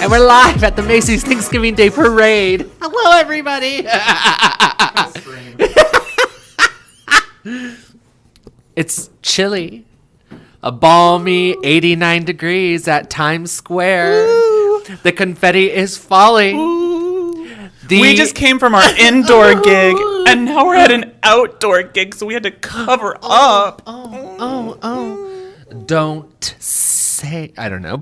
And we're live at the Macy's Thanksgiving Day Parade. Hello, everybody. It's chilly. A balmy 89 degrees at Times Square. Ooh. The confetti is falling. We just came from our indoor gig, and now we're at an outdoor gig, so we had to cover up. Don't say... I don't know.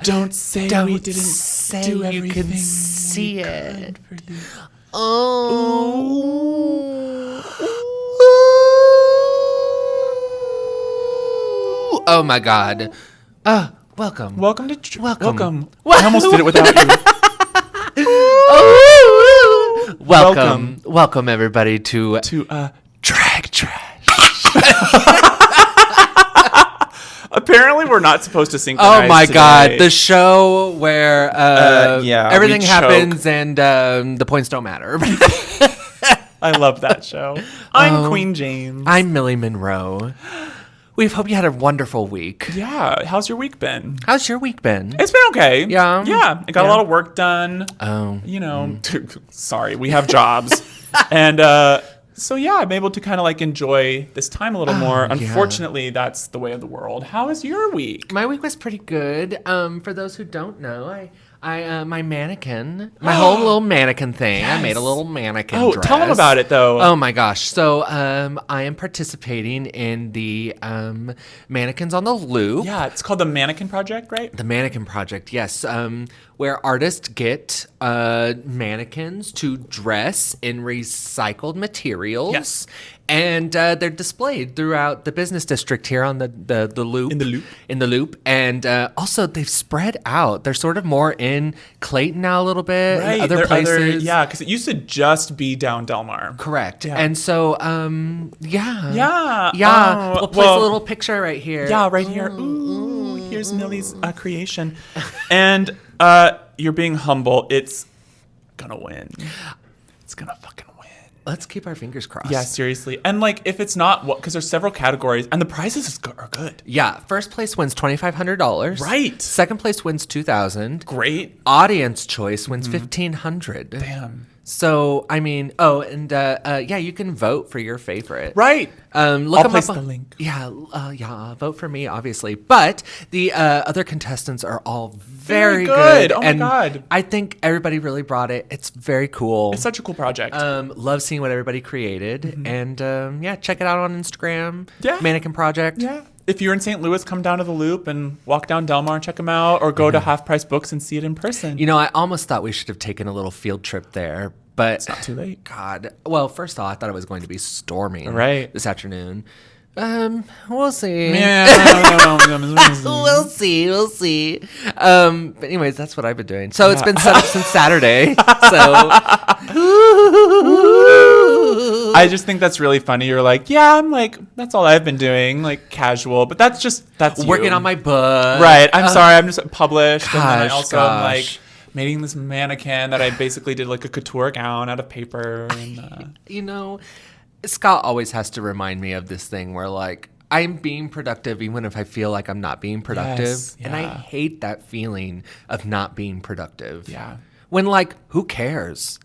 Don't say we didn't say do everything you can see it. For you. Oh my God. Welcome. Welcome to... Welcome. I almost did it without you. Welcome everybody to Drag Trash. Apparently, we're not supposed to synchronize. Oh my today. God, the show where everything we happens and the points don't matter. I love that show. I'm Queen James. I'm Millie Monroe. We hope you had a wonderful week. Yeah. How's your week been? How's your week been? It's been okay. Yeah. Yeah. I got a lot of work done. Oh. You know, sorry, we have jobs. And so, yeah, I'm able to kind of like enjoy this time a little more. Unfortunately, that's the way of the world. How was your week? My week was pretty good. For those who don't know, I my mannequin, my whole little mannequin thing. Yes. I made a little mannequin dress. Tell them about it, though. Oh, my gosh. So I am participating in the Mannequins on the Loop. Yeah, it's called the Mannequin Project, right? The Mannequin Project, yes. Where artists get mannequins to dress in recycled materials. Yes. And they're displayed throughout the business district here on the Loop. In the Loop. And also, they've spread out. They're sort of more in Clayton now a little bit. Right. And other places. Because it used to just be down Del Mar. Correct. Yeah. And so, Yeah. We'll place a little picture right here. Yeah, right here. Ooh, here's Millie's creation. And you're being humble. It's gonna win. It's gonna fucking win. Let's keep our fingers crossed. Yeah, seriously. And like, if it's not, because there's several categories, and the prizes are good. Yeah, first place wins $2,500. Right. Second place wins $2,000. Great. Audience choice wins $1,500. Damn. So, I mean, you can vote for your favorite. Right. Look I'll place the link. Yeah, vote for me, obviously. But the other contestants are all very good. Oh, my and God. I think everybody really brought it. It's very cool. It's such a cool project. Love seeing what everybody created. Mm-hmm. And, check it out on Instagram. Yeah. Mannequin Project. Yeah. If you're in St. Louis, come down to the Loop and walk down Del Mar and check them out, or go to Half Price Books and see it in person. You know, I almost thought we should have taken a little field trip there, but it's not too late. God. Well, first of all, I thought it was going to be storming this afternoon. We'll see. Yeah. We'll see. But anyways, that's what I've been doing. So it's been set up since Saturday. So I just think that's really funny. You're like, I'm like, that's all I've been doing, like casual. But that's working on my book. Right. I'm sorry. I'm just published. And then I also am like making this mannequin that I basically did like a couture gown out of paper. And, you know, Scott always has to remind me of this thing where like I'm being productive even if I feel like I'm not being productive. Yes, yeah. And I hate that feeling of not being productive. Yeah. When like, who cares?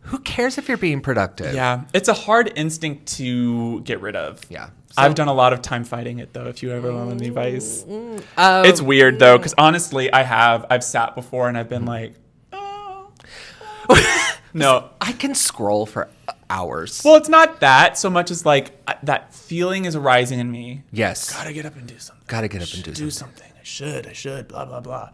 Who cares if you're being productive? Yeah. It's a hard instinct to get rid of. Yeah. So, I've done a lot of time fighting it, though, if you ever want any advice. It's weird, though, because honestly, I've sat before and I've been like, oh. No. I can scroll for hours. Well, it's not that so much as like that feeling is arising in me. Yes. Gotta get up and do something. Do something. I should, blah, blah, blah.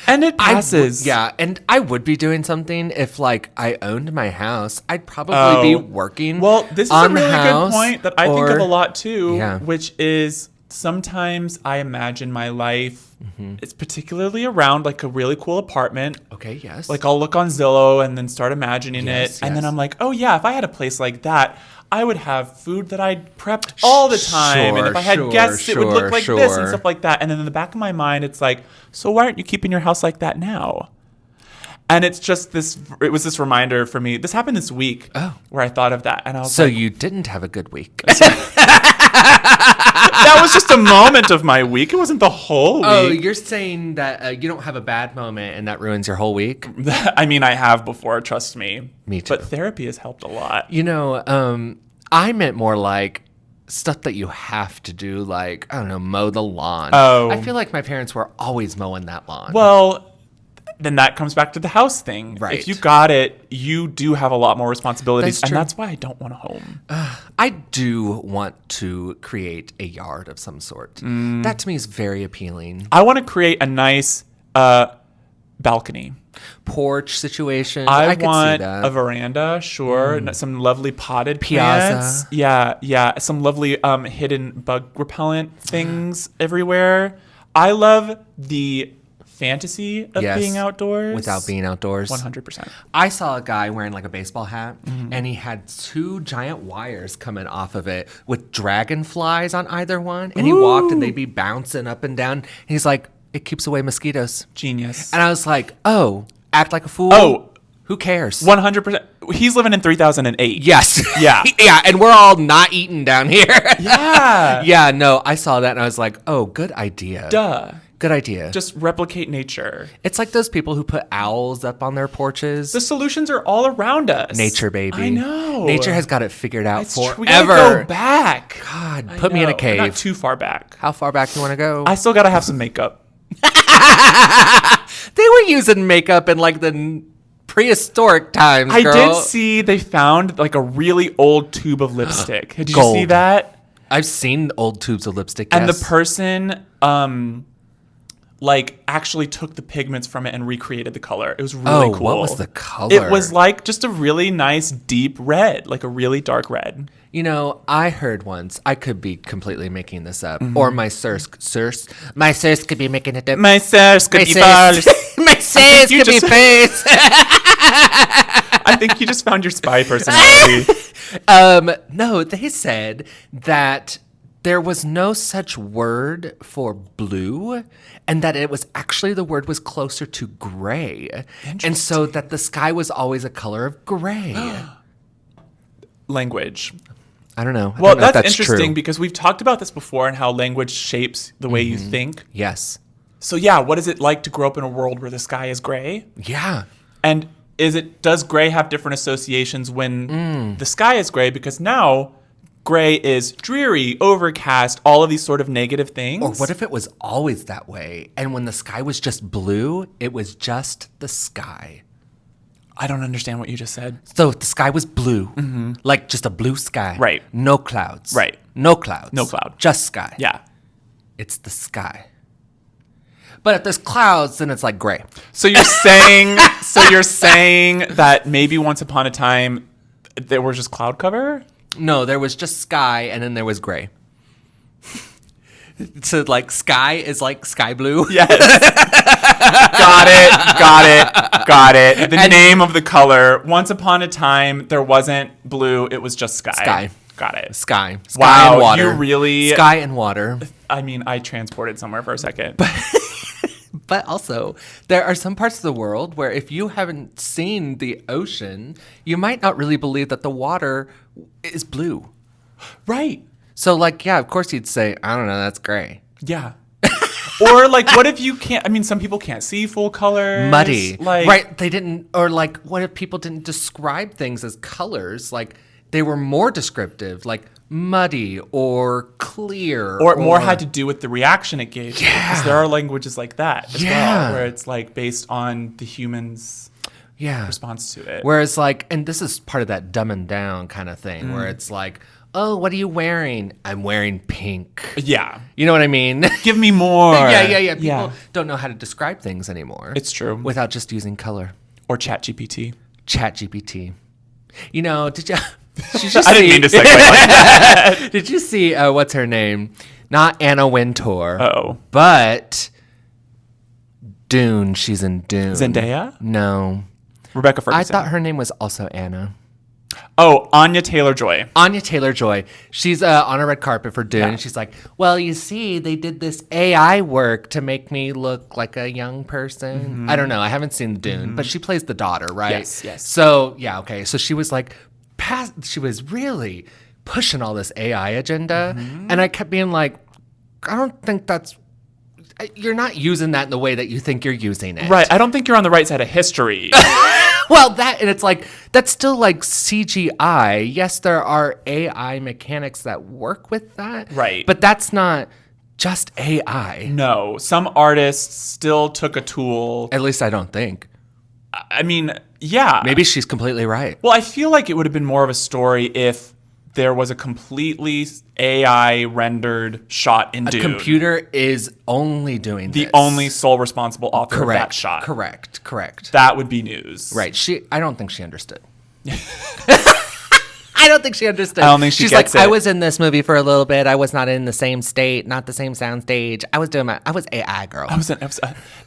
And it passes. And I would be doing something if, like, I owned my house. I'd probably be working. Well, this is a really good point that I think of a lot, too, yeah. which is sometimes I imagine my life. It's particularly around, like, a really cool apartment. Okay, yes. Like, I'll look on Zillow and then start imagining it. And then I'm like, oh, yeah, if I had a place like that, I would have food that I'd prepped all the time. And if I had guests, it would look like this and stuff like that. And then in the back of my mind, it's like, so why aren't you keeping your house like that now? And it's just it was this reminder for me. This happened this week where I thought of that. And I was so you didn't have a good week. That was just a moment of my week. It wasn't the whole week. Oh, you're saying that you don't have a bad moment and that ruins your whole week? I mean, I have before, trust me. Me too. But therapy has helped a lot. I meant more like stuff that you have to do, like, I don't know, mow the lawn. Oh. I feel like my parents were always mowing that lawn. Well, then that comes back to the house thing. Right. If you got it, you do have a lot more responsibilities. That's true. And that's why I don't want a home. I do want to create a yard of some sort. That to me is very appealing. I want to create a nice balcony. Porch situation. I could want see that. a veranda, sure. Some lovely potted Piazza. plants. Yeah. Some lovely hidden bug repellent things everywhere. I love the fantasy of being outdoors. Without being outdoors. 100%. I saw a guy wearing like a baseball hat, and he had 2 giant wires coming off of it with dragonflies on either one. And he walked, and they'd be bouncing up and down. And he's like, it keeps away mosquitoes. Genius. And I was like, oh, act like a fool. Oh. Who cares? 100%. He's living in 3008. Yes. Yeah. Yeah, and we're all not eating down here. Yeah. Yeah, no, I saw that, and I was like, oh, good idea. Duh. Good idea. Just replicate nature. It's like those people who put owls up on their porches. The solutions are all around us. Nature, baby. I know. Nature has got it figured out forever. We gotta go back. God, put me in a cave. Not too far back. How far back do you want to go? I still gotta have some makeup. They were using makeup in like the prehistoric times, girl. I did see they found like a really old tube of lipstick. Did you Gold. see that? I've seen old tubes of lipstick, And yes. the person like actually took the pigments from it and recreated the color. It was really cool. What was the color? It was like just a really nice deep red, like a really dark red. You know, I heard once, I could be completely making this up, or my source could be making it up. My source could be false. My source could be false. I think you just found your spy personality. No, they said that there was no such word for blue, and that it was actually the word was closer to gray. And so that the sky was always a color of gray. Language. I don't know. Well, that's interesting because we've talked about this before and how language shapes the way you think. Yes. So yeah, what is it like to grow up in a world where the sky is gray? Yeah. And does gray have different associations when the sky is gray? Because now gray is dreary, overcast, all of these sort of negative things. Or what if it was always that way? And when the sky was just blue, it was just the sky. I don't understand what you just said. So if the sky was blue, like just a blue sky. Right. No clouds. Right. No clouds. No cloud. Just sky. Yeah. It's the sky. But if there's clouds, then it's like gray. So you're saying that maybe once upon a time there was just cloud cover? No, there was just sky and then there was gray. So like sky is like sky blue. Yes. Got it. The name of the color. Once upon a time there wasn't blue, it was just sky. Sky. Got it. Sky. Wow, and water. you really... Sky and water. I mean, I transported somewhere for a second. But also, there are some parts of the world where if you haven't seen the ocean, you might not really believe that the water is blue. Right. So, like, yeah, of course you'd say, I don't know, that's gray. Yeah. Or, like, what if you can't... I mean, some people can't see full colors. Muddy. Like, right, they didn't... Or, like, what if people didn't describe things as colors? Like, they were more descriptive, like muddy or clear. Or it more had to do with the reaction it gave. Yeah. Because there are languages like that as Yeah. well, where it's, like, based on the human's response to it. Whereas, like, and this is part of that dumb and down kind of thing, where it's like, oh, what are you wearing? I'm wearing pink. Yeah. You know what I mean? Give me more. Yeah. People don't know how to describe things anymore. It's true. Without just using color. Or ChatGPT. ChatGPT. You know, did you I didn't mean to segue like that. Did you see, what's her name? Not Anna Wintour. Oh. But Dune. She's in Dune. Zendaya? No. Rebecca Ferguson. I thought her name was also Anna. Oh, Anya Taylor-Joy. Anya Taylor-Joy. She's on a red carpet for Dune, and she's like, well, you see, they did this AI work to make me look like a young person. I don't know. I haven't seen Dune, but she plays the daughter, right? Yes. So, yeah, okay. So she was like, she was really pushing all this AI agenda. And I kept being like, I don't think you're not using that in the way that you think you're using it. Right. I don't think you're on the right side of history. Well, and it's like, that's still like CGI. Yes, there are AI mechanics that work with that. Right. But that's not just AI. No. Some artists still took a tool. At least I don't think. I mean, yeah. Maybe she's completely right. Well, I feel like it would have been more of a story if there was a completely AI rendered shot in Dune. A computer is only doing the this. only sole responsible author of that shot. Correct. That would be news. Right. I don't think she understood. I don't think she understood. I don't think she's like, it. I was in this movie for a little bit. I was not in the same state, not the same sound stage. I was AI girl.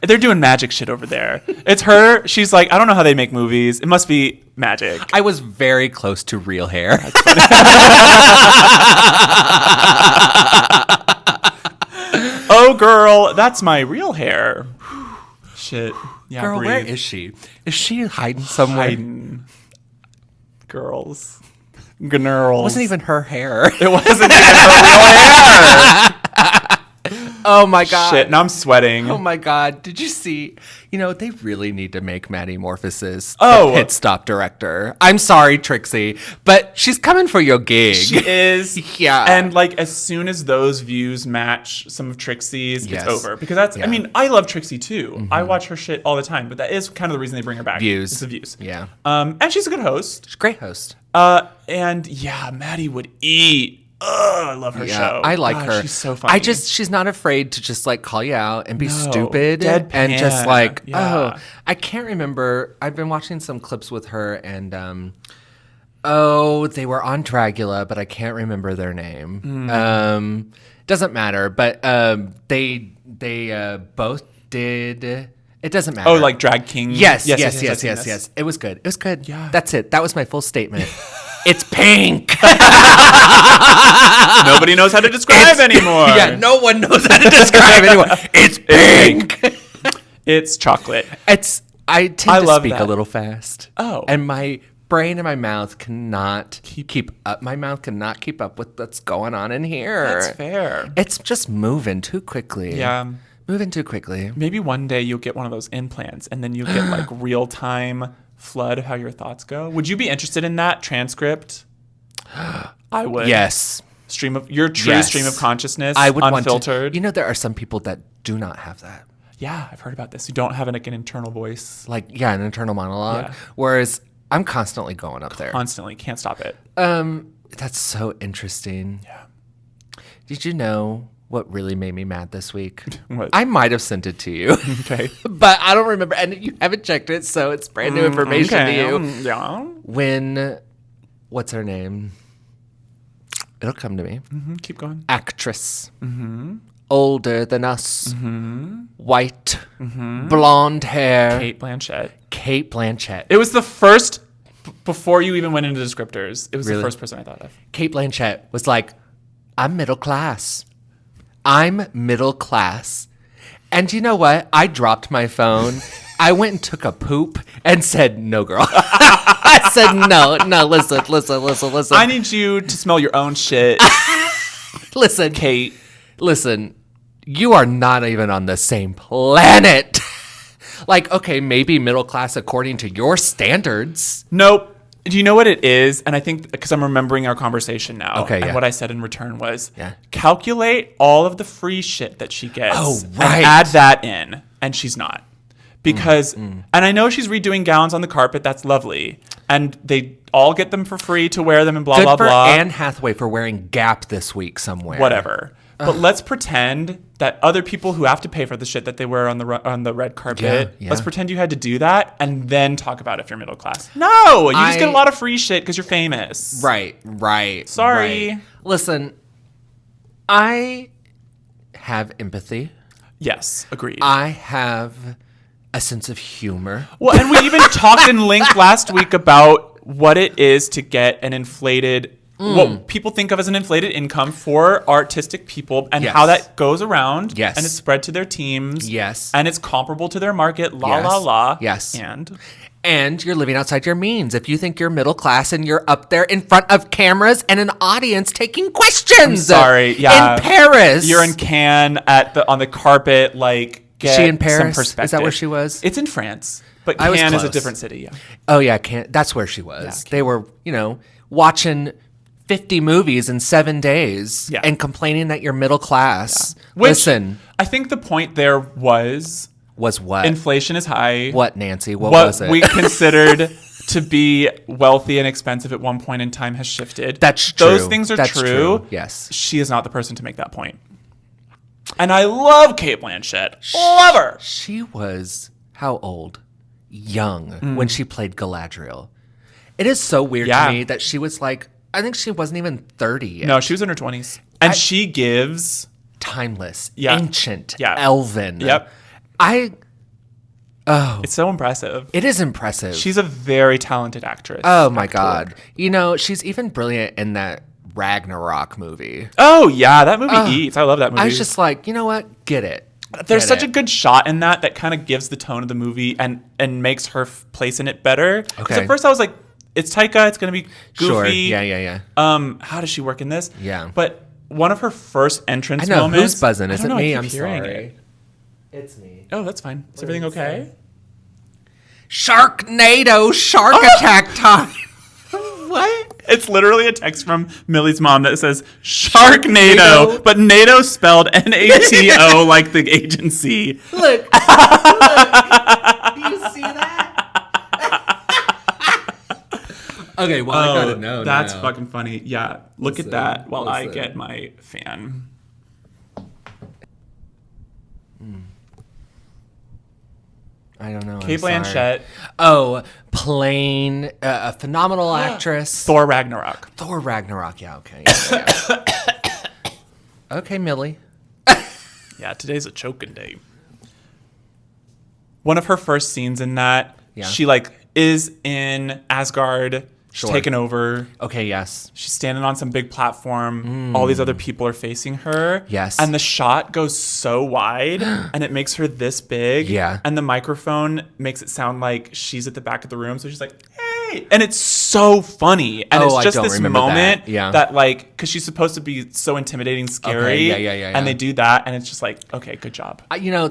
They're doing magic shit over there. It's her. She's like, I don't know how they make movies. It must be magic. I was very close to real hair. Oh, girl, that's my real hair. Shit. Yeah, girl, breathe. where is she? Is she hiding somewhere? Girls. Gnurls. It wasn't even her hair. It wasn't even her real hair. Oh my God. Shit, now I'm sweating. Oh my God. Did you see? They really need to make Maddie Morphosis the pit stop director. I'm sorry, Trixie, but she's coming for your gig. She is. Yeah. And like as soon as those views match some of Trixie's, it's over. Because that's, I mean, I love Trixie too. I watch her shit all the time, but that is kind of the reason they bring her back. Views. It's the views. Yeah. And she's a good host. She's a great host. And yeah, Maddie would eat. I love her show. I like her. She's so funny. She's not afraid to just like call you out and be stupid deadpan. and just like, Yeah. I can't remember. I've been watching some clips with her and, they were on Dragula, but I can't remember their name. Doesn't matter, but they both did. It doesn't matter. Oh, like Drag King? Yes. It was good. Yeah. That's it. That was my full statement. It's pink. Nobody knows how to describe anymore. Yeah, no one knows how to describe anymore. It's pink. It's chocolate. I tend to speak a little fast. Oh. And my brain and my mouth cannot keep up. My mouth cannot keep up with what's going on in here. That's fair. It's just moving too quickly. Yeah. Moving too quickly. Maybe one day you'll get one of those implants and then you'll get like real time flood of how your thoughts go. Would you be interested in that transcript? I would. Yes. Stream of consciousness. I would unfiltered. Want to, there are some people that do not have that. Yeah, I've heard about this. You don't have like an internal voice. An internal monologue. Yeah. Whereas I'm constantly going up there. Constantly. Can't stop it. That's so interesting. Yeah. Did you know what really made me mad this week? What? I might have sent it to you. Okay. But I don't remember. And you haven't checked it, so it's brand new information to you. Yeah. When, what's her name? It'll come to me. Mm-hmm. Keep going. Actress. Mm-hmm. Older than us. Mm-hmm. White. Mm-hmm. Blonde hair. Kate Blanchett. It was the first, before you even went into descriptors, it was the first person I thought of. Kate Blanchett was like, I'm middle class. And you know what? I dropped my phone. I went and took a poop and said, no, girl. I said, no, listen. I need you to smell your own shit. Listen, Kate. Listen, you are not even on the same planet. Like, okay, maybe middle class according to your standards. Nope. Do you know what it is? And I think because I'm remembering our conversation now. Okay, and what I said in return was, Yeah. calculate all of the free shit that she gets. Oh, right. And add that in. And she's not. Because, and I know she's redoing gowns on the carpet. That's lovely. And they all get them for free to wear them and blah, Good blah, for blah. Anne Hathaway for wearing Gap this week somewhere. Whatever. But let's pretend that other people who have to pay for the shit that they wear on the red carpet, Yeah. let's pretend you had to do that and then talk about if you're middle class. No, you just get a lot of free shit because you're famous. Right. Sorry. Right. Listen, I have empathy. Yes, agreed. I have a sense of humor. Well, and we even talked in Link last week about what it is to get an inflated, what people think of as an inflated income for artistic people and how that goes around. Yes. And it's spread to their teams. Yes. And it's comparable to their market. La, la, la. Yes. And you're living outside your means. If you think you're middle class and you're up there in front of cameras and an audience taking questions. I'm sorry. Yeah. In Paris. You're in Cannes on the carpet, like, get she in Paris? some perspective. Is that where she was? It's in France. But Cannes is a different city, yeah. Oh, yeah. Cannes. That's where she was. Yeah, they were, watching 50 movies in 7 days and complaining that you're middle class. Yeah. Which, listen. I think the point there was what? Inflation is high. What, Nancy? What was it? We considered to be wealthy and expensive at one point in time has shifted. That's true. Those things are true. Yes. She is not the person to make that point. And I love Cate Blanchett. Love her. She was how old? Young when she played Galadriel. It is so weird to me that she was like, I think she wasn't even 30 yet. No, she was in her 20s. And she gives... Timeless, ancient, Yeah. elven. Yep. It's so impressive. It is impressive. She's a very talented actress. Oh my God. She's even brilliant in that Ragnarok movie. Oh yeah, that movie eats. I love that movie. I was just like, you know what? Get it. There's such a good shot in that kind of gives the tone of the movie and makes her place in it better. Because at first I was like, it's Taika, it's going to be goofy. Sure. Yeah. How does she work in this? Yeah. But one of her first entrance I know, moments. who's buzzing? Is it me? I'm hearing sorry. it. It's me. Oh, that's fine. Is everything okay? Sharknado, shark attack time. What? It's literally a text from Millie's mom that says Sharknado, but NATO spelled NATO like the agency. Look. Do you see that? Okay, well, I gotta know. That's now. fucking funny. Yeah, look at that while I get my fan. I don't know. Cate Blanchett. Oh, playing a phenomenal actress. Thor Ragnarok. Yeah, okay. Yeah. Okay, Millie. Yeah, today's a choking day. One of her first scenes in that, she is in Asgard. She's taken over. Okay, yes. She's standing on some big platform. All these other people are facing her. Yes. And the shot goes so wide and it makes her this big. Yeah. And the microphone makes it sound like she's at the back of the room. So she's like, hey. And it's so funny. And it's just this moment that because she's supposed to be so intimidating, scary. Okay, yeah. And they do that. And it's just like, okay, good job.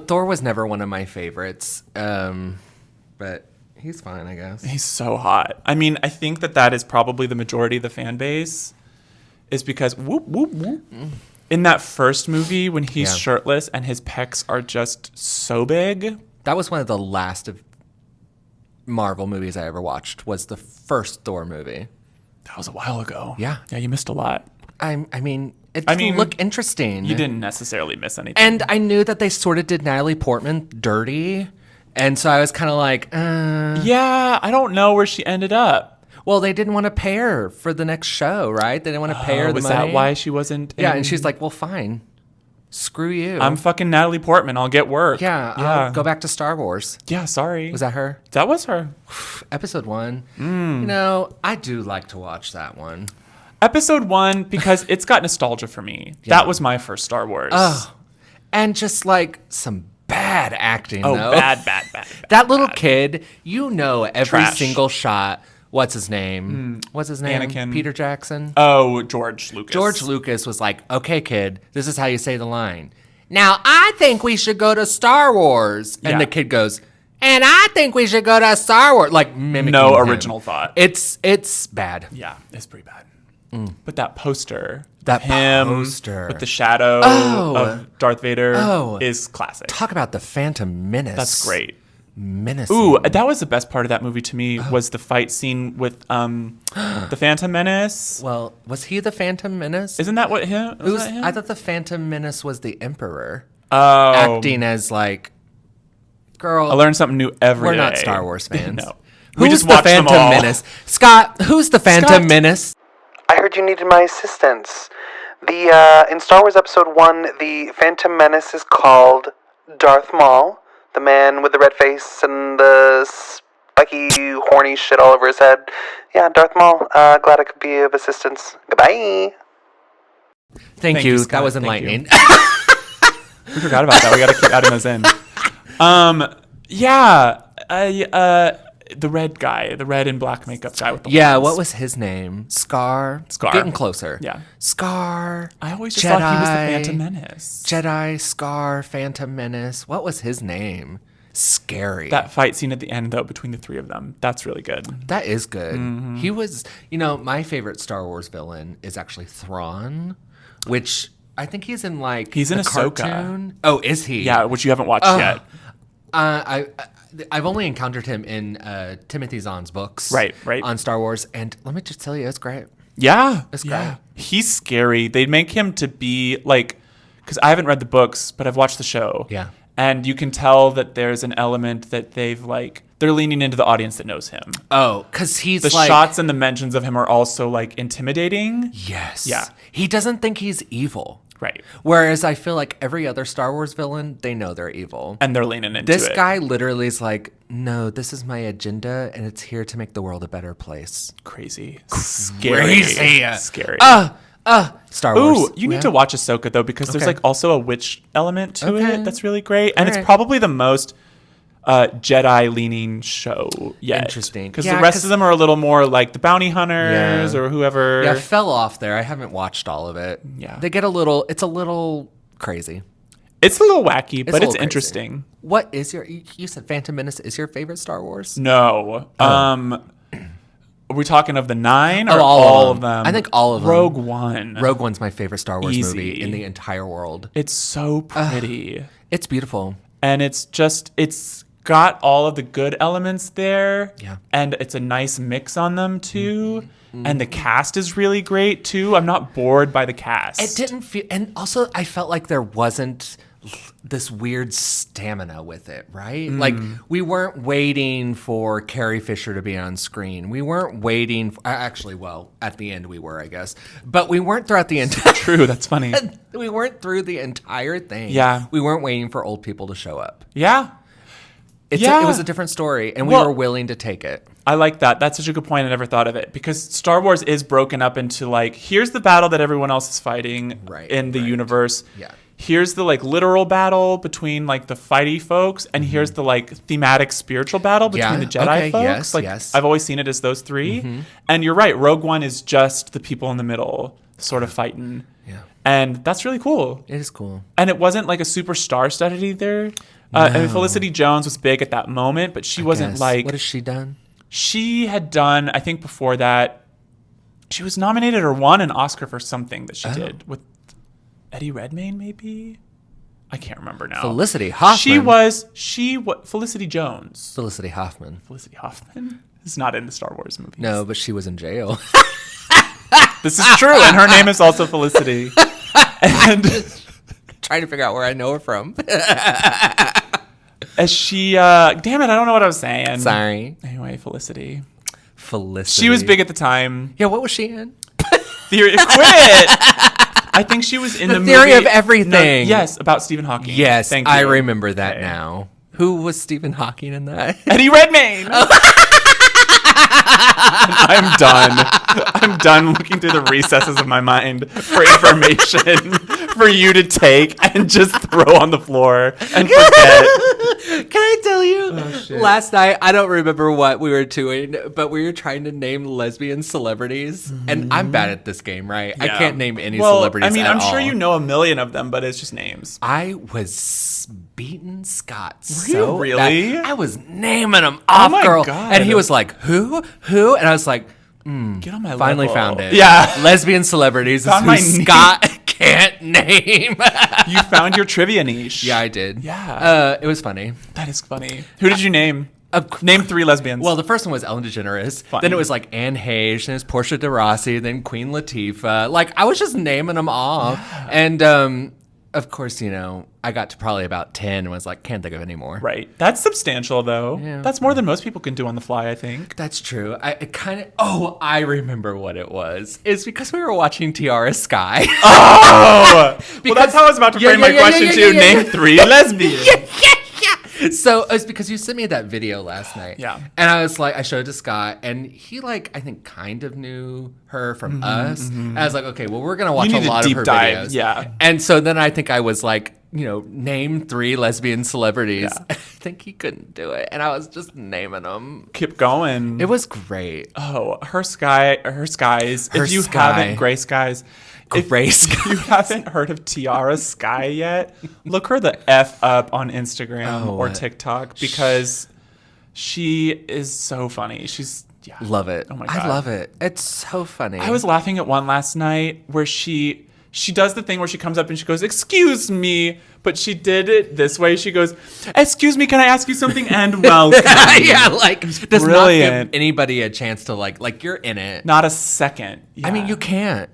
Thor was never one of my favorites. But he's fine, I guess. He's so hot. I mean, I think that is probably the majority of the fan base is because whoop, whoop, whoop. In that first movie when he's shirtless and his pecs are just so big. That was one of the last of Marvel movies I ever watched, was the first Thor movie. That was a while ago. Yeah. Yeah, you missed a lot. I mean, it didn't look interesting. You didn't necessarily miss anything. And I knew that they sort of did Natalie Portman dirty. And so I was kind of like, Yeah, I don't know where she ended up. Well, they didn't want to pay her for the next show, right? They didn't want to pay her the money. Was that why she wasn't Yeah, and she's like, well, fine. Screw you. I'm fucking Natalie Portman. I'll get work. Yeah, I'll go back to Star Wars. Yeah, sorry. Was that her? That was her. Episode 1. I do like to watch that one. Episode 1, because it's got nostalgia for me. Yeah. That was my first Star Wars. Oh, and just some bad acting, though. Bad. That little kid, every single shot. What's his name? Anakin. Peter Jackson? Oh, George Lucas. George Lucas was like, okay, kid, this is how you say the line. Now, I think we should go to Star Wars. And the kid goes, and I think we should go to Star Wars. Like, mimicking No him. original thought. It's bad. Yeah, it's pretty bad. But that poster, with the shadow of Darth Vader is classic. Talk about the Phantom Menace. That's great. Menacing. Ooh, that was the best part of that movie to me was the fight scene with the Phantom Menace. Well, was he the Phantom Menace? Isn't that what him? Was that him? I thought the Phantom Menace was the Emperor. Oh. Acting as girl. I learn something new every day. We're not Star Wars fans. No. We just watched them all. Phantom Menace? Scott, who's the Phantom Menace? I heard you needed my assistance. In Star Wars Episode 1, the Phantom Menace is called Darth Maul, the man with the red face and the spiky, horny shit all over his head. Yeah, Darth Maul. Glad I could be of assistance. Goodbye. Thank you. Scott. That was enlightening. We forgot about that. We got to keep adding those in. The red guy, the red and black makeup guy with the Yeah, horns. what was his name? Scar? Getting closer. Yeah. Scar. I always just thought he was the Phantom Menace. Jedi, Scar, Phantom Menace. What was his name? Scary. That fight scene at the end, though, between the three of them, that's really good. That is good. He was, my favorite Star Wars villain is actually Thrawn, which I think he's in He's in the Ahsoka. Cartoon. Oh, is he? Yeah, which you haven't watched yet. I've only encountered him in Timothy Zahn's books. Right. On Star Wars. And let me just tell you, it's great. Yeah. It's great. Yeah. He's scary. They make him to be because I haven't read the books, but I've watched the show. Yeah. And you can tell that there's an element that they're leaning into the audience that knows him. Oh, because he's The shots and the mentions of him are also intimidating. Yes. Yeah. He doesn't think he's evil. Right. Whereas I feel like every other Star Wars villain, they know they're evil. And they're leaning into This it. guy literally is like, no, this is my agenda, and it's here to make the world a better place. Crazy. Crazy. Scary. Star Wars. Ooh, you need to watch Ahsoka, though, because there's also a witch element to Okay. it that's really great. And All right. it's probably the most Jedi-leaning show yet. Interesting. Because Yeah, the rest of them are a little more like the bounty hunters Yeah. or whoever. Yeah, I fell off there. I haven't watched all of it. Yeah. They get it's a little crazy. It's a little wacky, a but little it's crazy. interesting. What is you said Phantom Menace is your favorite Star Wars? No. Are we talking of the 9 or Oh, all of them? I think all of them. Rogue One. Rogue One's my favorite Star Wars Easy. movie in the entire world. It's so pretty. It's beautiful. And it's got all of the good elements there. Yeah. And it's a nice mix on them too. And the cast is really great too. I'm not bored by the cast. It didn't feel, and also I felt like there wasn't this weird stamina with it, right? Like we weren't waiting for Carrie Fisher to be on screen. We weren't waiting. At the end we were, I guess, but we weren't throughout the entire. True, that's funny. We weren't through the entire thing. Yeah. We weren't waiting for old people to show up. Yeah. It was a different story, and we were willing to take it. I like that. That's such a good point. I never thought of it because Star Wars is broken up into here's the battle that everyone else is fighting in the universe. Yeah. Here's the literal battle between the fighty folks, and here's the thematic spiritual battle between the Jedi folks. Yes. I've always seen it as those three. And you're right. Rogue One is just the people in the middle sort of fighting. Yeah. And that's really cool. It is cool. And it wasn't a super star-studded either. I mean, Felicity Jones was big at that moment, but she wasn't What has she done? She had done, I think before that, she was nominated or won an Oscar for something that she did with Eddie Redmayne, maybe? I can't remember now. Felicity Hoffman. Felicity Jones. Felicity Hoffman. Felicity Hoffman is not in the Star Wars movies. No, but she was in jail. This is true, and her name is also Felicity. And Trying to figure out where I know her from. as she, damn it, I don't know what I was saying. Sorry. Anyway, Felicity. Felicity. She was big at the time. Yeah, what was she in? Quit! I think she was in the Theory movie of Everything. No, yes, about Stephen Hawking. Yes, Thank you. I remember that Okay. now. Who was Stephen Hawking in that? Eddie Redmayne. I'm done. I'm done looking through the recesses of my mind for information for you to take and just throw on the floor and forget. Can I tell you? Last night, I don't remember what we were doing, but we were trying to name lesbian celebrities. And I'm bad at this game, right? I Yeah. can't name any celebrities I mean, at I'm sure all. you know a million of them, but it's just names. I was beating Scott Were you so really? bad. I was naming them off, my girl. God. And he was like, who? And I was like, Get on my finally level. found it. Yeah. Lesbian celebrities is Found who my niche. Scott can't name. You found your trivia niche. Yeah, I did. Yeah. It was funny. That is funny. Who did you name? Name 3 lesbians. Well, the first one was Ellen DeGeneres. Fun. Then it was like Anne Heche. Then it was Portia de Rossi. Then Queen Latifah. I was just naming them off. Yeah. And of course, I got to probably about 10 and was like, can't think of any more. Right. That's substantial, though. Yeah. That's more than most people can do on the fly, I think. That's true. I remember what it was. It's because we were watching Tiara Sky. Oh! Well, that's how I was about to frame my question, too. Name 3 lesbians. So it's because you sent me that video last night. Yeah. And I was like, I showed it to Scott, and he I think kind of knew her from us. And I was like, okay, well, we're going to watch You a need a lot deep of her dive, videos. yeah. And so then I think I was like name 3 lesbian celebrities. Yeah. I think he couldn't do it. And I was just naming them. Keep going. It was great. Oh, Her Skies. If you haven't, Gray Skies. If you haven't heard of Tiara Sky yet, look her the F up on Instagram or TikTok because she is so funny. Love it. Oh my God. I love it. It's so funny. I was laughing at one last night where she does the thing where she comes up and she goes, "Excuse me," but she did it this way. She goes, "Excuse me, can I ask you something?" and welcome. Yeah, like does brilliant. Not give anybody a chance to like you're in it. Not a second. Yeah. I mean, you can't.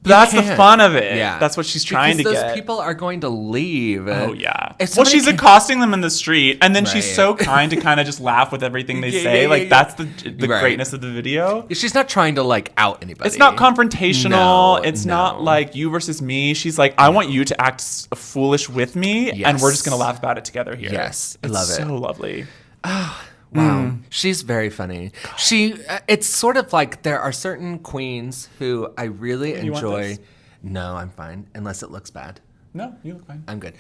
That's the fun of it. Yeah. That's what she's trying to get. Those people are going to leave. Oh, yeah. Well, she's accosting them in the street, and then she's so kind to kind of just laugh with everything they say. That's the greatness of the video. She's not trying to, out anybody. It's not confrontational. It's not like you versus me. She's like, I want you to act foolish with me, and we're just going to laugh about it together here. Yes. I love it. So lovely. Wow. She's very funny. It's sort of like there are certain queens who I really enjoy. No, I'm fine. Unless it looks bad. No, you look fine. I'm good.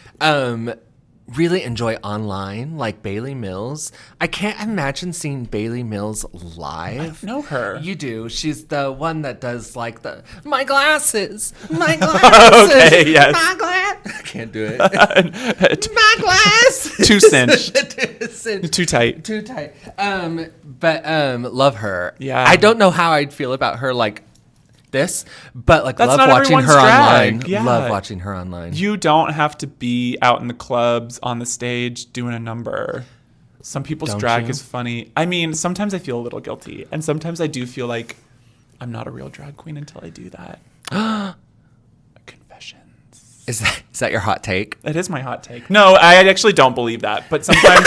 Really enjoy online, like Bailey Mills. I can't imagine seeing Bailey Mills live. I don't know her. You do. She's the one that does my glasses, my glasses. Okay, yes. My glass. I can't do it. My glass. Too cinched. Too tight. Too tight. But love her. Yeah. I don't know how I'd feel about her this, but that's love watching her online. Yeah. Love watching her online. You don't have to be out in the clubs on the stage doing a number. Some people's drag is funny. I mean, sometimes I feel a little guilty, and sometimes I do feel like I'm not a real drag queen until I do that. Confessions. Is that your hot take? It is my hot take. No, I actually don't believe that, but sometimes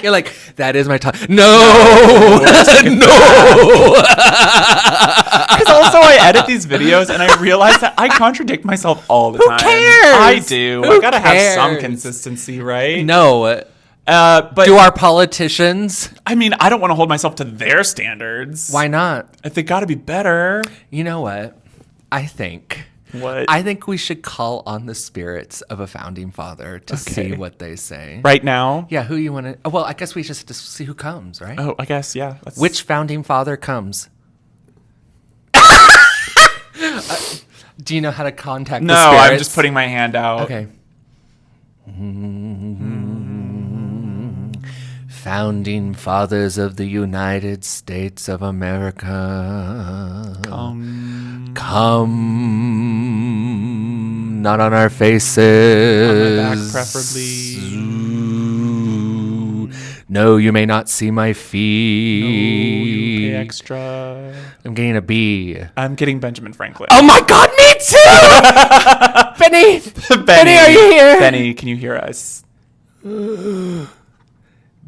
you're like that is my top. No. No. Because also I edit these videos and I realize that I contradict myself all the time. Who cares? I do. I gotta have some consistency, right? No. But do our politicians? I mean, I don't want to hold myself to their standards. Why not? They got to be better. You know what? I think we should call on the spirits of a founding father to see what they say. Right now? Yeah, who you want to... Well, I guess we just have to see who comes, right? Oh, I guess, yeah. Which founding father comes? Do you know how to contact the spirits? No, I'm just putting my hand out. Okay. Founding fathers of the United States of America. Come, not on our faces. On my back, preferably. No, you may not see my feet. No, you pay extra. I'm getting a B. I'm getting Benjamin Franklin. Oh my God, me too! Benny, are you here? Benny, can you hear us?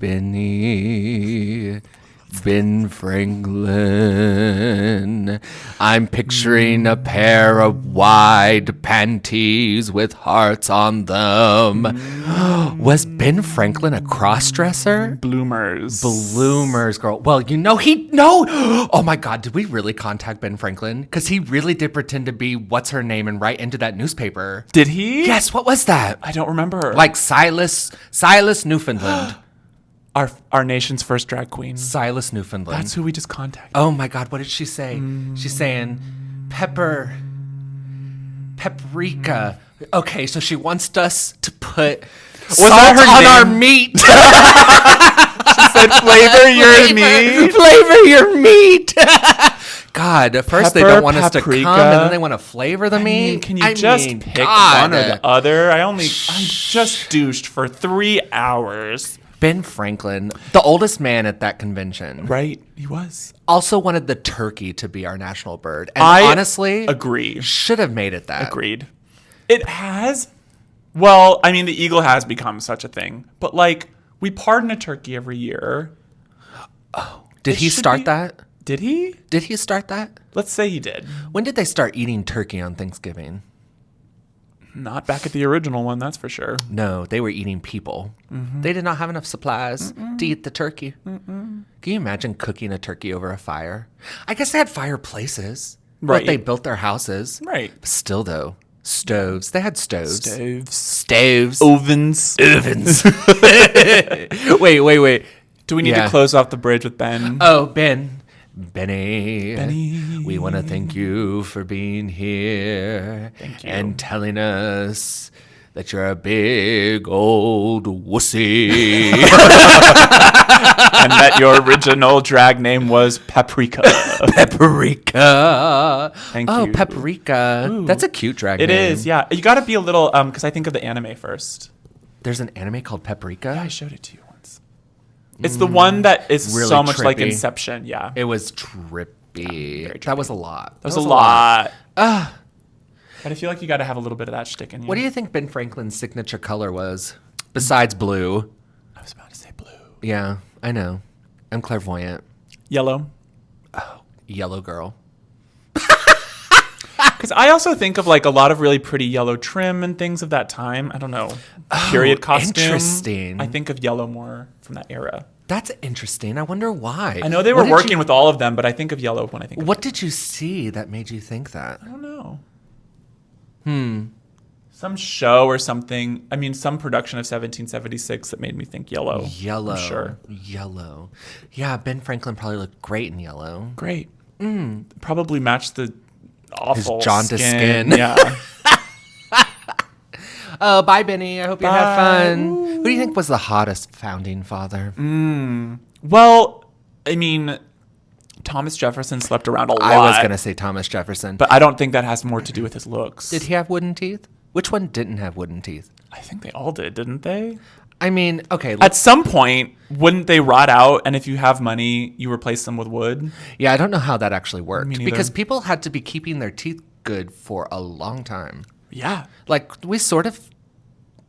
Ben Franklin. I'm picturing a pair of wide panties with hearts on them. Was Ben Franklin a cross-dresser? Bloomers, girl. Well, Oh my God, did we really contact Ben Franklin? Because he really did pretend to be what's her name and write into that newspaper. Did he? Yes, what was that? I don't remember. Like Silas Newfoundland. Our nation's first drag queen. Silas Newfoundland. That's who we just contacted. Oh my God, what did she say? She's saying paprika. Okay, so she wants us to put salt on our meat. She said, flavor your meat. Flavor your meat. God, at first they don't want us to come, paprika. and then they want to flavor the meat. Can you pick one or the other? I just douched for 3 hours. Ben Franklin, the oldest man at that convention. Right, he was. Also wanted the turkey to be our national bird. And honestly, agree. Should have made it that. Agreed. It has. Well, I mean, the eagle has become such a thing. But, we pardon a turkey every year. Oh, did he start that? Did he? Did he start that? Let's say he did. When did they start eating turkey on Thanksgiving? Not back at the original one, that's for sure. No, they were eating people. Mm-hmm. They did not have enough supplies to eat the turkey. Mm-mm. Can you imagine cooking a turkey over a fire? I guess they had fireplaces. Right. But they built their houses. Right. But still, though, Stoves. They had stoves. Stoves. Ovens. Wait. Do we need to close off the bridge with Ben? Oh, Benny. We want to thank you for being here. Thank you. And telling us that you're a big old wussy. And that your original drag name was Paprika. Paprika. Thank you. Oh, Paprika. Ooh. That's a cute drag name. It is, yeah. You got to be a little, because I think of the anime first. There's an anime called Paprika? Yeah, I showed it to you once. It's the one that is really so much trippy. like Inception, yeah. It was trippy. That was a lot. That was a lot. But I feel like you got to have a little bit of that shtick in you. What do you think Ben Franklin's signature color was? Besides blue. I was about to say blue. Yeah, I know. I'm clairvoyant. Yellow. Oh, yellow girl. Because I also think of like a lot of really pretty yellow trim and things of that time. I don't know. Period costume. Interesting. I think of yellow more from that era. That's interesting. I wonder why. I know they were working with all of them, but I think of yellow when I think of What did you see that made you think that? I don't know. Some show or something. I mean, some production of 1776 that made me think yellow. Yellow. I'm sure. Yellow. Yeah, Ben Franklin probably looked great in yellow. Great. Probably matched the awful his jaundiced skin. Yeah. Oh, bye, Benny. I hope you had fun. Ooh. Who do you think was the hottest founding father? Well, I mean, Thomas Jefferson slept around a lot. I was going to say Thomas Jefferson. But I don't think that has more to do with his looks. Did he have wooden teeth? Which one didn't have wooden teeth? I think they all did, didn't they? I mean, okay. At some point, wouldn't they rot out? And if you have money, you replace them with wood? Yeah, I don't know how that actually worked. Me neither. Because people had to be keeping their teeth good for a long time. Yeah. Like, we sort of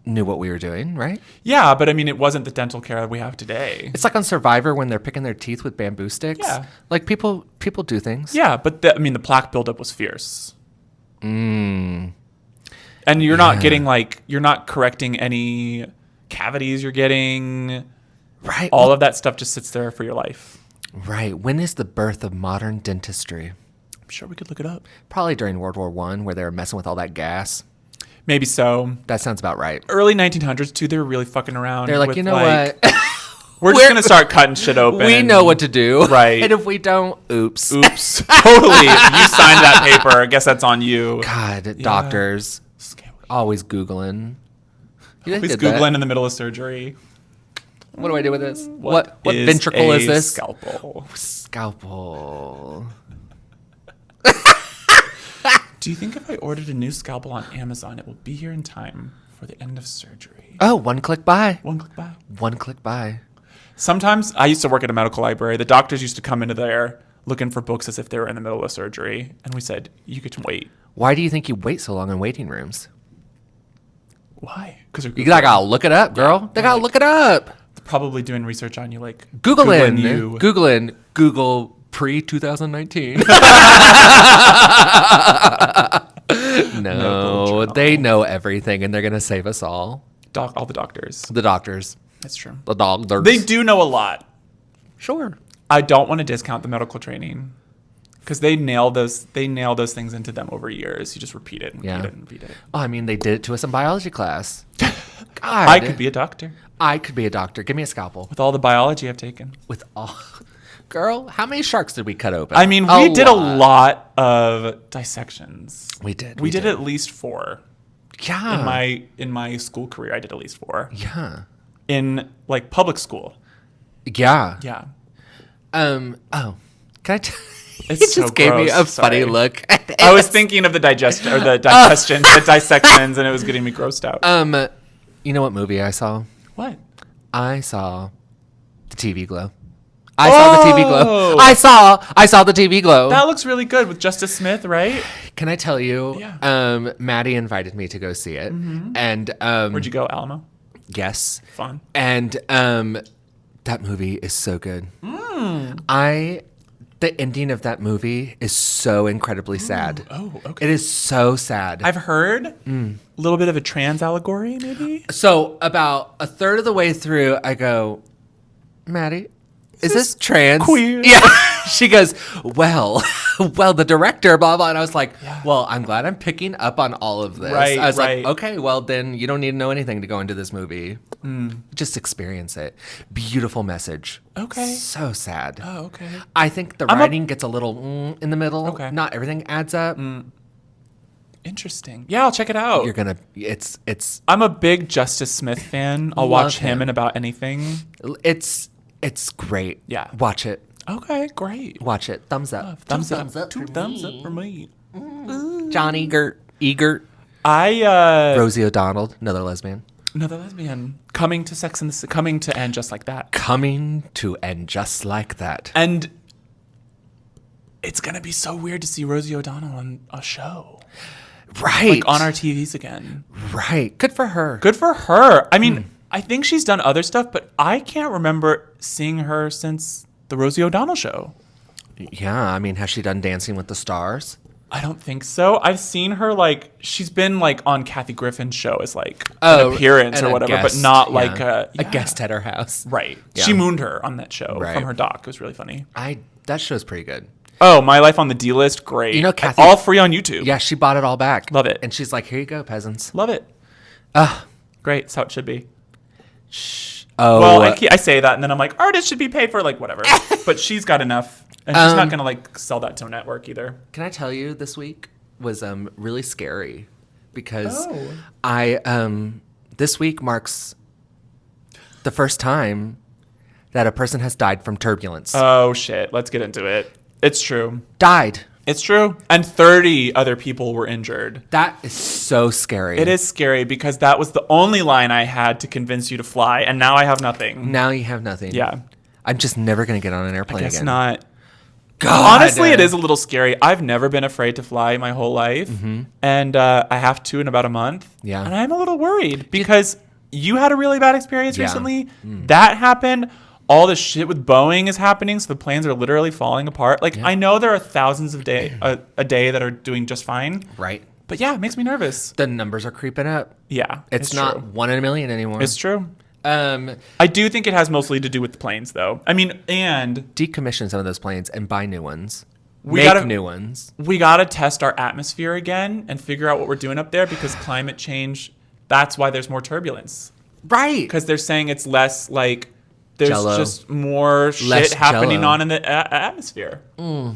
knew what we were doing, right? Yeah, but I mean, it wasn't the dental care that we have today. It's like on Survivor when they're picking their teeth with bamboo sticks. Yeah. Like, people do things. Yeah, but the plaque buildup was fierce. And you're not getting, like, you're not correcting any cavities you're getting. Right. All of that stuff just sits there for your life. Right. When is the birth of modern dentistry? I'm sure we could look it up. Probably during World War I, where they were messing with all that gas. Maybe so. That sounds about right. Early 1900s, too, they were really fucking around. They're like, with, you know what? We're just going to start cutting shit open. We know what to do. Right. And if we don't, oops. Totally. You signed that paper. I guess that's on you. God, doctors. Always Googling. Always Googling in the middle of surgery. What do I do with this? What ventricle is this? Scalpel. Scalpel. Do you think if I ordered a new scalpel on Amazon, it will be here in time for the end of surgery? Oh, one click buy. One click buy. One click buy. Sometimes I used to work at a medical library. The doctors used to come into there looking for books as if they were in the middle of surgery. And we said, you could wait. Why do you think you wait so long in waiting rooms? Why? Because you gotta look it up, girl. They gotta look it up. They're probly doing research on you, like Googling Google pre-2019. No, they know everything, and they're gonna save us all. All the doctors. The doctors. That's true. The doctors. They do know a lot. Sure. I don't want to discount the medical training. Because they nail those things into them over years. You just repeat it and repeat it and repeat it. Oh, I mean, they did it to us in biology class. God. I could be a doctor. I could be a doctor. Give me a scalpel. With all the biology I've taken. With all... Girl, how many sharks did we cut open? I mean, we did a lot of dissections. We did. We did at least 4. Yeah. In my school career, I did at least 4. Yeah. In, like, public school. Yeah. Yeah. Oh. Can I... It's he just gave me a funny look. I was thinking of the dissections, and it was getting me grossed out. You know what movie I saw? What? I saw the TV Glow. I saw the TV Glow. I saw the TV Glow. That looks really good with Justice Smith, right? Can I tell you? Yeah. Maddie invited me to go see it, and where'd you go, Alamo? Yes. Fun. And that movie is so good. The ending of that movie is so incredibly sad. Oh, okay. It is so sad. I've heard a little bit of a trans allegory, maybe? So about a third of the way through, I go, Maddie, is this trans? Queer? Yeah. She goes, well, the director, blah, blah. And I was like, well, I'm glad I'm picking up on all of this. Right, I was right. like, okay, well, then you don't need to know anything to go into this movie. Just experience it. Beautiful message. Okay. So sad. Oh, okay. I think the writing gets a little in the middle. Okay. Not everything adds up. Interesting. Yeah, I'll check it out. You're gonna. It's. I'm a big Justice Smith fan. I'll watch him in about anything. It's great. Yeah. Watch it. Okay, great. Watch it. Thumbs up. Thumbs up. for Thumbs me. up for me. John Egert. I Rosie O'Donnell, another lesbian. another lesbian coming to end just like that. Coming to end just like that. And it's gonna be so weird to see Rosie O'Donnell on a show. Right. Like on our TVs again. Right. Good for her. Good for her. I mean, I think she's done other stuff, but I can't remember seeing her since the Rosie O'Donnell show. Yeah. I mean, has she done Dancing with the Stars? I don't think so. I've seen her she's been on Kathy Griffin's show as an appearance and or a whatever, guest, but not a guest at her house. Right. Yeah. She mooned her on that show Right. from her doc. It was really funny. That show's pretty good. Oh, My Life on the D List, great. You know, Kathy, all free on YouTube. Yeah, she bought it all back. Love it. And she's like, here you go, peasants. Love it. Great. That's how it should be. Oh, Well, I say that, and then I'm like, artists should be paid for whatever. But she's got enough, and she's not gonna sell that to a network either. Can I tell you, this week was really scary because Oh. this week marks the first time that a person has died from turbulence. Oh shit! Let's get into it. It's true. Died. It's true. And 30 other people were injured. That is so scary. It is scary because that was the only line I had to convince you to fly, and now I have nothing. Now you have nothing. Yeah. I'm just never going to get on an airplane Guess again. not. God. Honestly, it is a little scary. I've never been afraid to fly my whole life, and I have to in about a month. Yeah. And I'm a little worried because you had a really bad experience Yeah. recently. That happened. All this shit with Boeing is happening, so the planes are literally falling apart. I know there are thousands of a day that are doing just fine. Right. But yeah, it makes me nervous. The numbers are creeping up. Yeah. It's not true. 1 in a million anymore. It's true. Um, I do think it has mostly to do with the planes, though. I mean, and decommission some of those planes and buy new ones. We Make gotta- new ones. we got to test our atmosphere again and figure out what we're doing up there because climate change, that's why there's more turbulence. Right. Because they're saying it's less there's Jello. just more Less shit happening Jello. on in the atmosphere.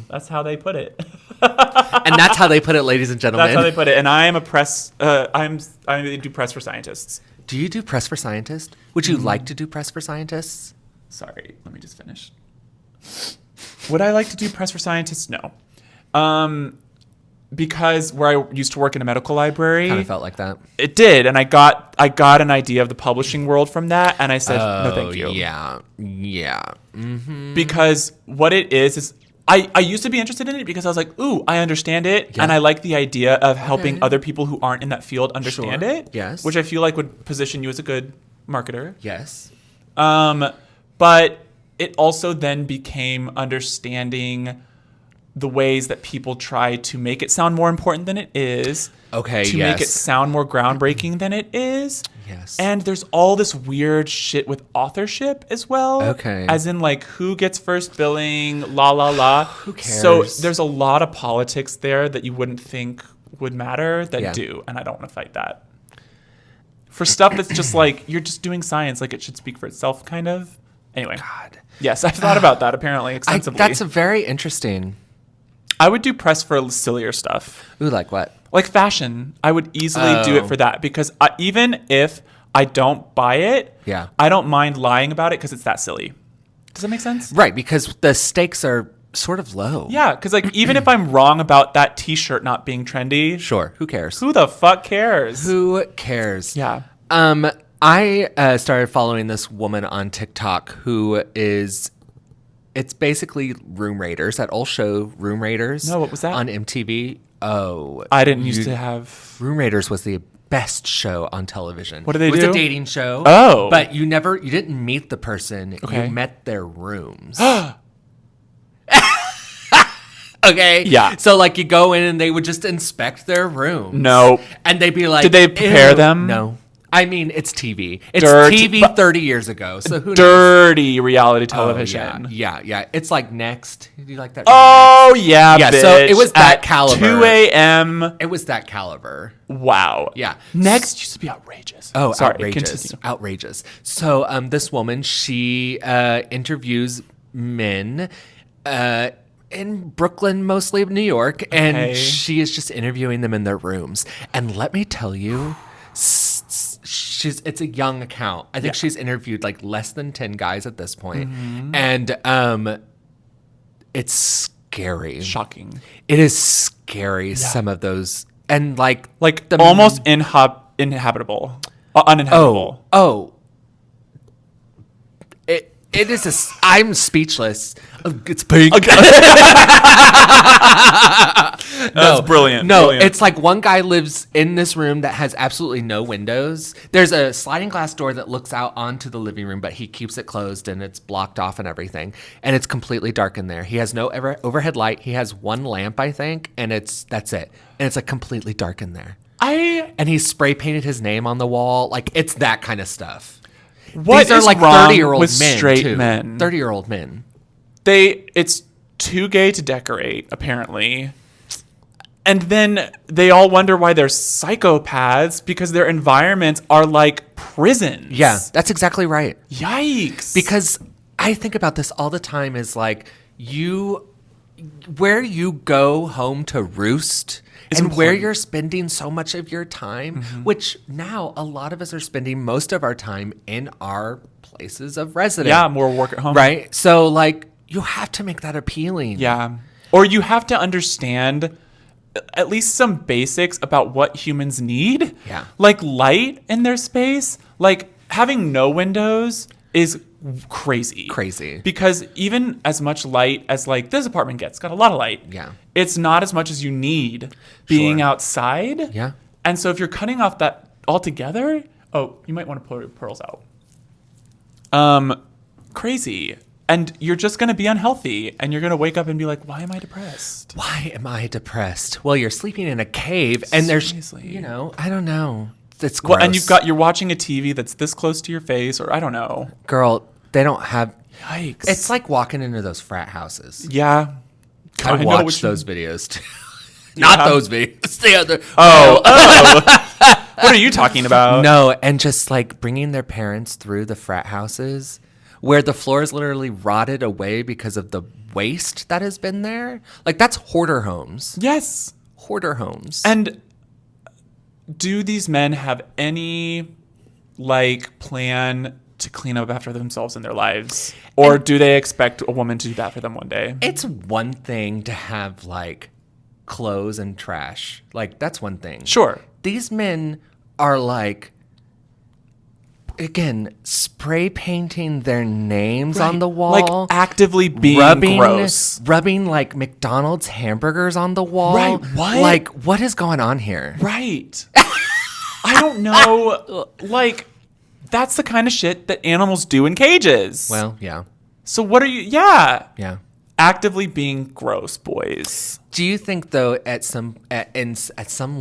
That's how they put it. And that's how they put it, ladies and gentlemen. That's how they put it. And I am a press, I do press for scientists. Do you do press for scientists? Would you like to do press for scientists? Sorry, let me just finish. Would I like to do press for scientists? No. Because where I used to work in a medical library, Kind of felt like that. it did, and I got an idea of the publishing world from that, and I said no, thank you. Yeah. Because what it is I used to be interested in it because I was like, ooh, I understand it, and I like the idea of helping other people who aren't in that field understand Sure. it. Yes. Which I feel like would position you as a good marketer. Yes. But it also then became understanding the ways that people try to make it sound more important than it is. Okay, To yes. make it sound more groundbreaking than it is. Yes. And there's all this weird shit with authorship as well. Okay. As in who gets first billing, la la la. Who cares? So there's a lot of politics there that you wouldn't think would matter that Yeah. do. And I don't want to fight that. For stuff that's just you're just doing science, it should speak for itself kind of. Anyway. God. Yes, I've thought about that apparently extensively. That's very interesting. I would do press for sillier stuff. Ooh, like what? Like fashion. I would easily do it for that because even if I don't buy it, Yeah. I don't mind lying about it because it's that silly. Does that make sense? Right, because the stakes are sort of low. Yeah, because even if I'm wrong about that T-shirt not being trendy, Sure. Who cares? who the fuck cares? Who cares? Yeah. I started following this woman on TikTok who is, it's basically Room Raiders, that old show Room Raiders. No, what was that? On MTV. Oh. I didn't used to have. Room Raiders was the best show on television. What do they It was do? a dating show. Oh. But you didn't meet the person. Okay. You met their rooms. Okay. Yeah. So you go in and they would just inspect their room. No. And they'd be like, Did they prepare "Ew." them? No. I mean, it's TV. It's Dirty, TV 30 years ago. So who knows? Dirty reality television. Oh, yeah. It's like Next. Do you like that? Oh, yeah, yeah. bitch. So it was that At caliber. 2 a.m. It was that caliber. Wow. Yeah. Next used to be outrageous. Oh, sorry. outrageous. Continue. Outrageous. So this woman, she interviews men in Brooklyn, mostly New York, and she is just interviewing them in their rooms. And let me tell you, it's a young account. I think she's interviewed like less than 10 guys at this point. And it's scary. Shocking. It is scary, some of those. And like the almost uninhabitable. It is I'm speechless. It's pink. That's brilliant. No, brilliant. It's like one guy lives in this room that has absolutely no windows. There's a sliding glass door that looks out onto the living room, but he keeps it closed and it's blocked off and everything. And it's completely dark in there. He has no overhead light. He has one lamp, I think, and that's it. And it's like completely dark in there. And he spray painted his name on the wall. Like, it's that kind of stuff. What These are is like wrong 30-year-old with men, straight too. men? 30-year-old men. It's too gay to decorate, apparently. And then they all wonder why they're psychopaths because their environments are like prisons. Yeah, that's exactly right. Yikes. Because I think about this all the time is like where you go home to roost and where you're spending so much of your time, which now a lot of us are spending most of our time in our places of residence. Yeah, more work at home. Right? So like you have to make that appealing. Yeah. Or you have to understand at least some basics about what humans need. Yeah. Like light in their space. Like having no windows is crazy. Because even as much light as like this apartment gets, got a lot of light. Yeah. It's not as much as you need being outside. Yeah. And so if you're cutting off that altogether, you might want to pull your pearls out. Crazy. And you're just going to be unhealthy. And you're going to wake up and be like, why am I depressed? Why am I depressed? Well, you're sleeping in a cave and Seriously. there's, I don't know. It's gross. Well, and you're watching a TV that's this close to your face, or I don't know. Girl, they don't have. Yikes! It's like walking into those frat houses. Yeah, I watch those videos too. Yeah. Not those videos. The other. What are you talking about? No, and just like bringing their parents through the frat houses, where the floor is literally rotted away because of the waste that has been there. Like that's hoarder homes. Yes, hoarder homes. And do these men have any like plan to clean up after themselves in their lives? Or do they expect a woman to do that for them one day? It's one thing to have like clothes and trash. Like that's one thing. Sure. These men are like, again, spray painting their names on the wall. Like actively being gross. Rubbing like McDonald's hamburgers on the wall. Right. What? Like, what is going on here? Right. I don't know. Like, that's the kind of shit that animals do in cages. Well, yeah. So what are you? Yeah. Yeah. Actively being gross, boys. Do you think though at some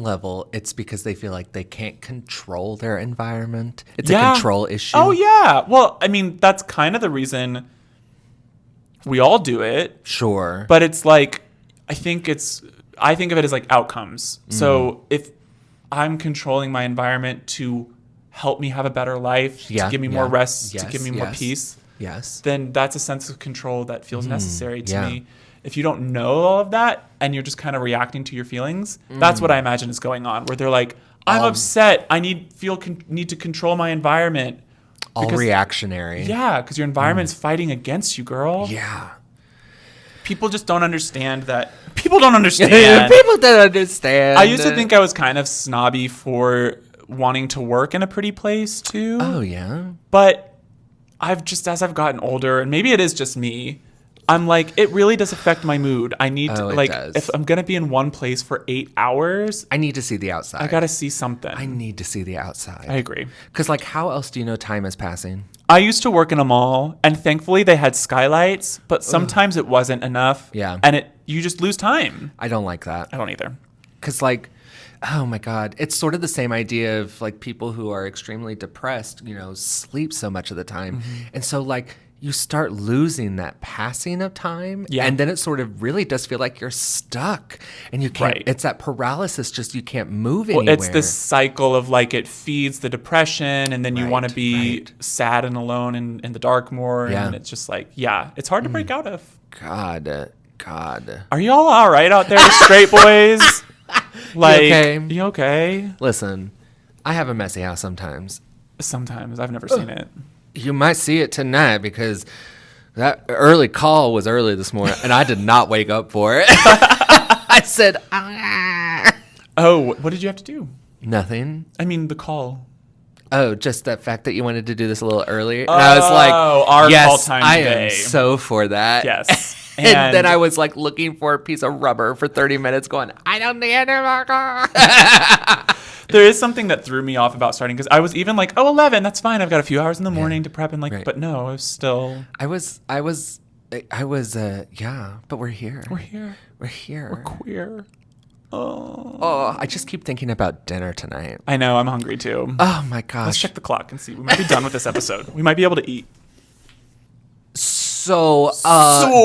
level it's because they feel like they can't control their environment? It's a control issue. Oh yeah. Well, I mean, that's kind of the reason we all do it. Sure. But it's like I think of it as like outcomes. So if I'm controlling my environment to help me have a better life, to give me more rest, to give me more peace. Yes. Then that's a sense of control that feels necessary to me. If you don't know all of that and you're just kind of reacting to your feelings, that's what I imagine is going on. Where they're like, I'm upset. I need to control my environment. All reactionary. Yeah, because your environment's fighting against you, girl. Yeah. People just don't understand that. People don't understand. People don't understand. I used to think I was kind of snobby for wanting to work in a pretty place too. Oh yeah. But as I've gotten older, and maybe it is just me, I'm like, it really does affect my mood. I need to, like, if I'm going to be in one place for 8 hours, I need to see the outside. I got to see something. I need to see the outside. I agree. Because, like, how else do you know time is passing? I used to work in a mall, and thankfully they had skylights, but sometimes it wasn't enough. Yeah. And you just lose time. I don't like that. I don't either. Because, like, Oh my God. It's sort of the same idea of like people who are extremely depressed, sleep so much of the time. And so like you start losing that passing of time. Yeah. And then it sort of really does feel like you're stuck and you can't, it's that paralysis, just you can't move anywhere. It's this cycle of like it feeds the depression and then you want to be sad and alone in the dark more. Yeah. And it's just like, it's hard to break out of. God. Are you all right out there, straight boys? Like, you okay? Listen, I have a messy house sometimes. Sometimes. I've never seen it. You might see it tonight because that early call was early this morning and I did not wake up for it. I said, Oh, what did you have to do? Nothing. I mean, the call. Oh, just that fact that you wanted to do this a little earlier. And I was like, our call time I today. am so for that. Yes. And then I was like looking for a piece of rubber for 30 minutes going, I don't need it. There is something that threw me off about starting because I was even like, 11, that's fine. I've got a few hours in the morning to prep and like, but no, I was still. I was, but we're here. We're here. We're here. We're queer. Oh, I just keep thinking about dinner tonight. I know, I'm hungry too. Oh my gosh. Let's check the clock and see. We might be done with this episode. We might be able to eat. So,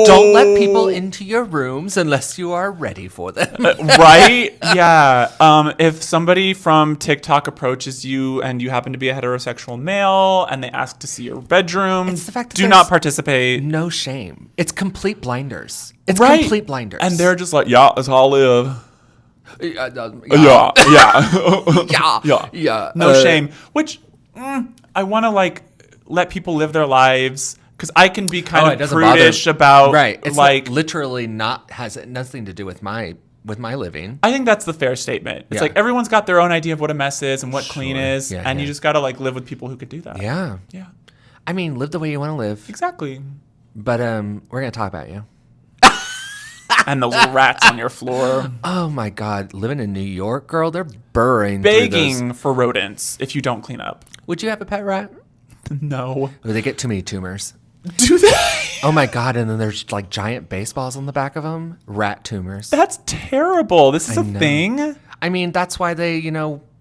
don't let people into your rooms unless you are ready for them. Right? Yeah. If somebody from TikTok approaches you and you happen to be a heterosexual male and they ask to see your bedroom, It's the fact that do not participate. No shame. It's complete blinders. It's Right. complete blinders. And they're just like, that's how I live. Yeah. Yeah. No shame. Which I want to like let people live their lives. Because I can be kind of prudish about, It's like literally has nothing to do with my living. I think that's the fair statement. It's like everyone's got their own idea of what a mess is and what clean is, and you just got to like live with people who could do that. Yeah. I mean, live the way you want to live. Exactly. But we're gonna talk about you. And the little rats on your floor. Oh my God, living in New York, girl, they're burrowing, begging for rodents if you don't clean up. Would you have a pet rat? No. Or they get too many tumors. Do they? Oh my God, and then there's like giant baseballs on the back of them. Rat tumors. That's terrible. This is a thing? I mean, that's why they,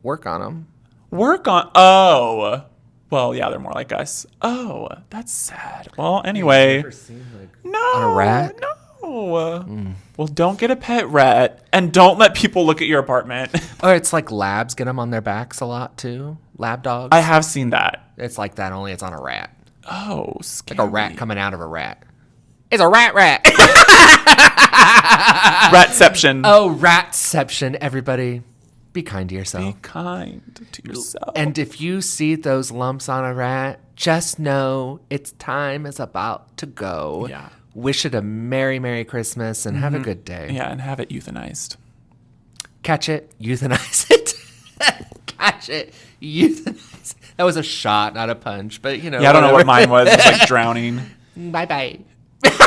work on them. Work on... Oh. Well, yeah, they're more like us. Oh, that's sad. Well, anyway. No. On a rat? No. Well, don't get a pet rat. And don't let people look at your apartment. Or it's like labs get them on their backs a lot too. Lab dogs. I have seen that. It's like that, only it's on a rat. Oh, scary. Like a rat coming out of a rat. It's a rat. Ratception. Oh, ratception, everybody. Be kind to yourself. Be kind to yourself. And if you see those lumps on a rat, just know its time is about to go. Yeah. Wish it a Merry, Merry Christmas and have a good day. Yeah, and have it euthanized. Catch it, euthanize it. Catch it, euthanize it. That was a shot, not a punch, but Yeah, I don't know what mine was. It was like drowning. Bye-bye. Bye-bye.